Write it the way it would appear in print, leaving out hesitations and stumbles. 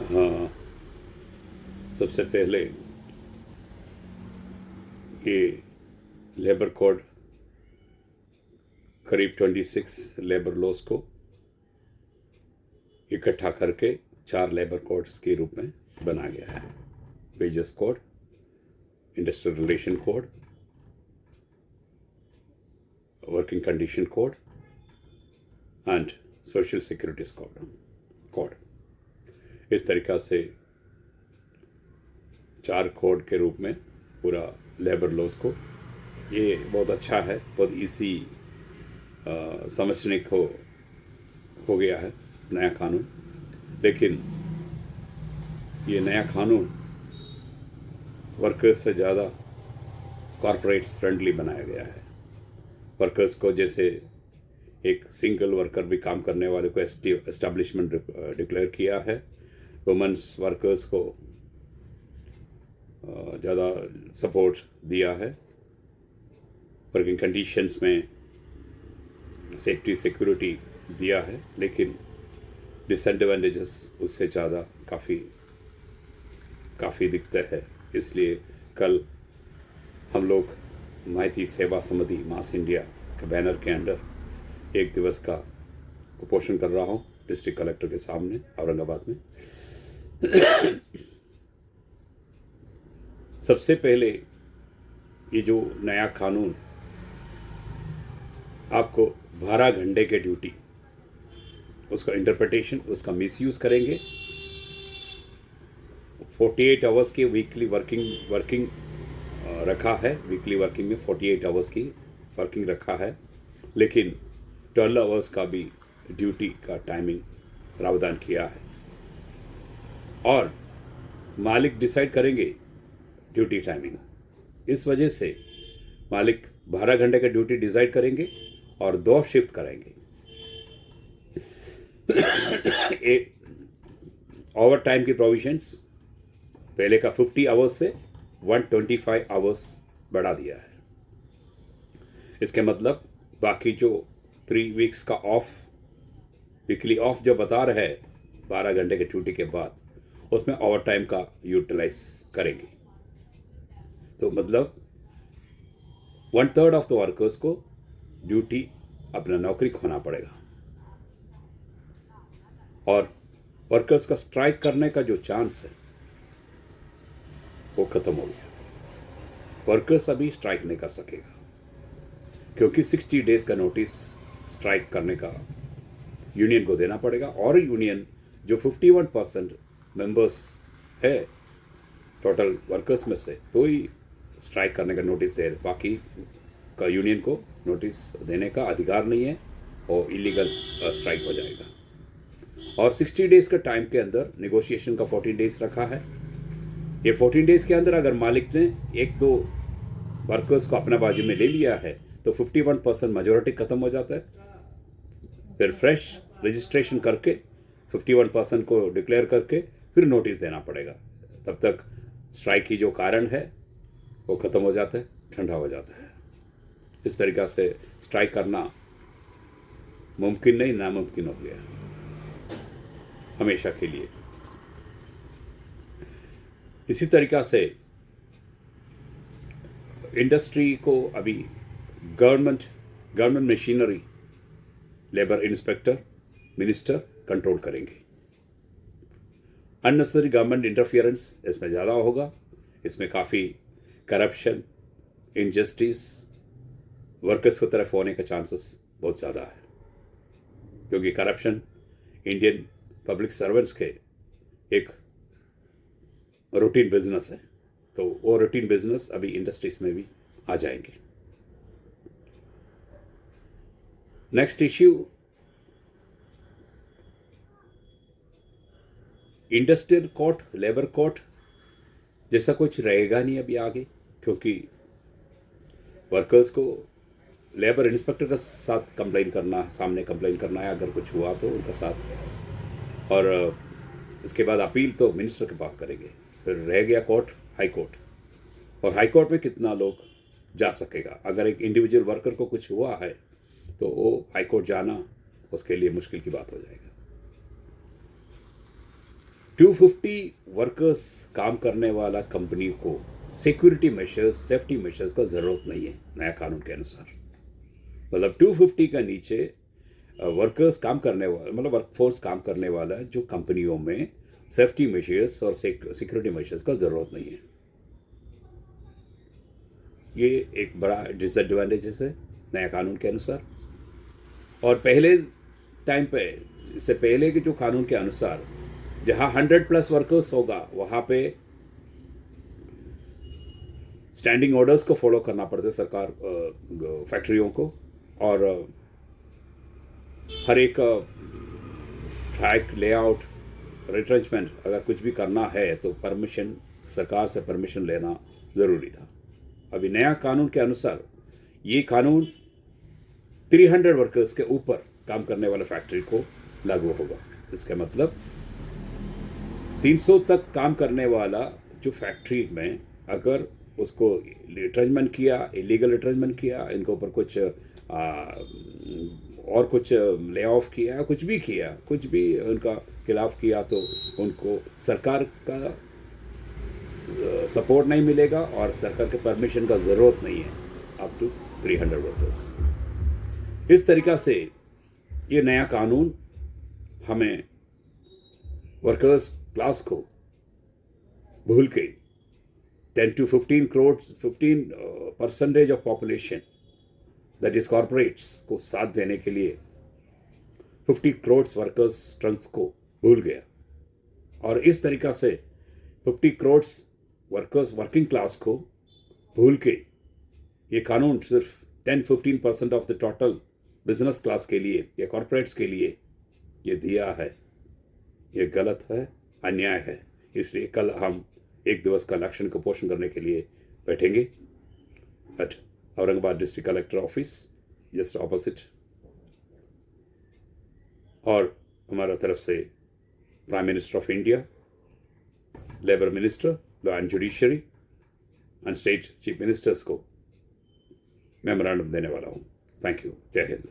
हाँ, सबसे पहले ये लेबर कोड करीब 26 लेबर लॉस को इकट्ठा करके 4 लेबर कोड्स के रूप में बना गया है। Wages code, industrial relation code, working condition code and social securities code. इस तरीक़ा से 4 कोड के रूप में पूरा लेबर लॉस को, ये बहुत अच्छा है, बहुत इजी समझने को हो गया है नया कानून। लेकिन ये नया कानून वर्कर्स से ज़्यादा कॉरपोरेट्स फ्रेंडली बनाया गया है। वर्कर्स को जैसे एक सिंगल वर्कर भी काम करने वाले को एस्टेब्लिशमेंट डिक्लेयर किया है। वुमेन्स वर्कर्स को ज़्यादा सपोर्ट दिया है। वर्किंग कंडीशंस में सेफ्टी सिक्योरिटी दिया है, लेकिन डिसएडवांटेजेस उससे ज़्यादा काफ़ी दिखते हैं। इसलिए कल हम लोग माइती सेवा समिति मास इंडिया के बैनर के अंडर 1 दिवस का कुपोषण कर रहा हूँ डिस्ट्रिक्ट कलेक्टर के सामने औरंगाबाद में। सबसे पहले ये जो नया कानून आपको 12 घंटे के ड्यूटी, उसका इंटरप्रिटेशन, उसका मिसयूज़ करेंगे। 48 आवर्स की वीकली वर्किंग रखा है। वीकली वर्किंग में 48 आवर्स की वर्किंग रखा है, लेकिन 12 आवर्स का भी ड्यूटी का टाइमिंग प्रावधान किया है। और मालिक डिसाइड करेंगे ड्यूटी टाइमिंग। इस वजह से मालिक 12 घंटे का ड्यूटी डिसाइड करेंगे और 2 शिफ्ट कराएंगे। ओवर टाइम की प्रोविजंस पहले का 50 आवर्स से 125 आवर्स बढ़ा दिया है। इसके मतलब बाकी जो 3 वीक्स का ऑफ, वीकली ऑफ जो बता रहे हैं 12 घंटे के ड्यूटी के बाद, उसमें ओवर टाइम का यूटिलाइज करेंगे। तो मतलब 1/3 ऑफ द वर्कर्स को ड्यूटी, अपना नौकरी खोना पड़ेगा। और वर्कर्स का स्ट्राइक करने का जो चांस है वो खत्म हो गया। वर्कर्स अभी स्ट्राइक नहीं कर सकेगा, क्योंकि 60 डेज का नोटिस स्ट्राइक करने का यूनियन को देना पड़ेगा। और यूनियन जो 51% मेंबर्स है टोटल वर्कर्स में से, तो ही स्ट्राइक करने का नोटिस दे। बाकी का यूनियन को नोटिस देने का अधिकार नहीं है और इलीगल स्ट्राइक हो जाएगा। और 60 डेज का टाइम के अंदर नेगोशिएशन का 14 डेज रखा है। ये 14 डेज के अंदर अगर मालिक ने 1-2 वर्कर्स को अपना बाजू में ले लिया है तो 51% मेजोरिटी खत्म हो जाता है। फिर फ्रेश रजिस्ट्रेशन करके 51% को डिक्लेयर करके फिर नोटिस देना पड़ेगा। तब तक स्ट्राइक की जो कारण है वो ख़त्म हो जाता है, ठंडा हो जाता है। इस तरीक़ा से स्ट्राइक करना मुमकिन नहीं, नामुमकिन हो गया हमेशा के लिए। इसी तरीक़ा से इंडस्ट्री को अभी government machinery, labour inspector, minister control करेंगे। अननेसेसरी गवर्नमेंट इंटरफियरेंस इसमें ज़्यादा होगा। इसमें काफ़ी करप्शन, इनजस्टिस वर्कर्स की तरफ होने का चांसेस बहुत ज़्यादा है, क्योंकि करप्शन इंडियन पब्लिक सर्वेंट्स के एक रूटीन बिजनेस है। तो वो रूटीन बिजनेस अभी इंडस्ट्रीज में भी आ जाएंगे। Next issue, industrial court, labour court जैसा कुछ रहेगा नहीं अभी आगे, क्योंकि वर्कर्स को लेबर इंस्पेक्टर के साथ कंप्लेन करना, सामने कंप्लेन करना है अगर कुछ हुआ तो उनका साथ, और इसके बाद अपील तो मिनिस्टर के पास करेंगे। फिर रह गया कोर्ट, हाई कोर्ट। और हाई कोर्ट में कितना लोग जा सकेगा? अगर एक इंडिविजुअल वर्कर को कुछ हुआ है तो वो हाई कोर्ट जाना उसके लिए मुश्किल की बात हो जाएगा। 250 वर्कर्स काम करने वाला कंपनी को सिक्योरिटी मेजर्स, सेफ्टी मेजर्स का ज़रूरत नहीं है नया कानून के अनुसार। मतलब 250 का नीचे वर्कर्स काम करने वाला, मतलब वर्कफोर्स काम करने वाला जो कंपनियों में सेफ्टी मेजर्स और सिक्योरिटी मेजर्स का ज़रूरत नहीं है। ये एक बड़ा डिसएडवांटेजेस है नया कानून के अनुसार। और पहले टाइम पे, इससे पहले के जो कानून के अनुसार जहाँ 100+ वर्कर्स होगा वहाँ पे स्टैंडिंग ऑर्डर्स को फॉलो करना पड़ता है सरकार फैक्ट्रियों को, और हर एक स्ट्राइक, लेआउट, रिट्रेंचमेंट अगर कुछ भी करना है तो परमिशन, सरकार से परमिशन लेना ज़रूरी था। अभी नया कानून के अनुसार ये कानून 300 वर्कर्स के ऊपर काम करने वाले फैक्ट्री को लागू होगा। इसका मतलब 300 तक काम करने वाला जो फैक्ट्री में अगर उसको रिट्रेंचमेंट किया, इलीगल रिट्रेंचमेंट किया, इनके ऊपर कुछ और कुछ ले ऑफ किया, कुछ भी उनका खिलाफ किया, तो उनको सरकार का सपोर्ट नहीं मिलेगा और सरकार के परमिशन का ज़रूरत नहीं है अप टू 300 वर्कर्स। इस तरीक़ा से ये नया कानून हमें वर्कर्स क्लास को भूल के 10 to 15 crore 15% of population that is corporates को साथ देने के लिए 50 करोड़ वर्कर्स ट्रंक्स को भूल गया। और इस तरीक़ा से 50 करोड़ वर्कर्स, वर्किंग क्लास को भूल के ये कानून सिर्फ 10-15% of the total business class के लिए या कॉर्पोरेट्स के लिए ये दिया है। ये गलत है, अन्याय है। इसलिए कल हम एक दिवस का एक्शन को पोषण करने के लिए बैठेंगे at Aurangabad district collector office, just opposite. और हमारा तरफ से prime minister of India, labour minister, law and judiciary and state chief ministers को मेमोरेंडम देने वाला हूँ। Thank you. जय हिंद।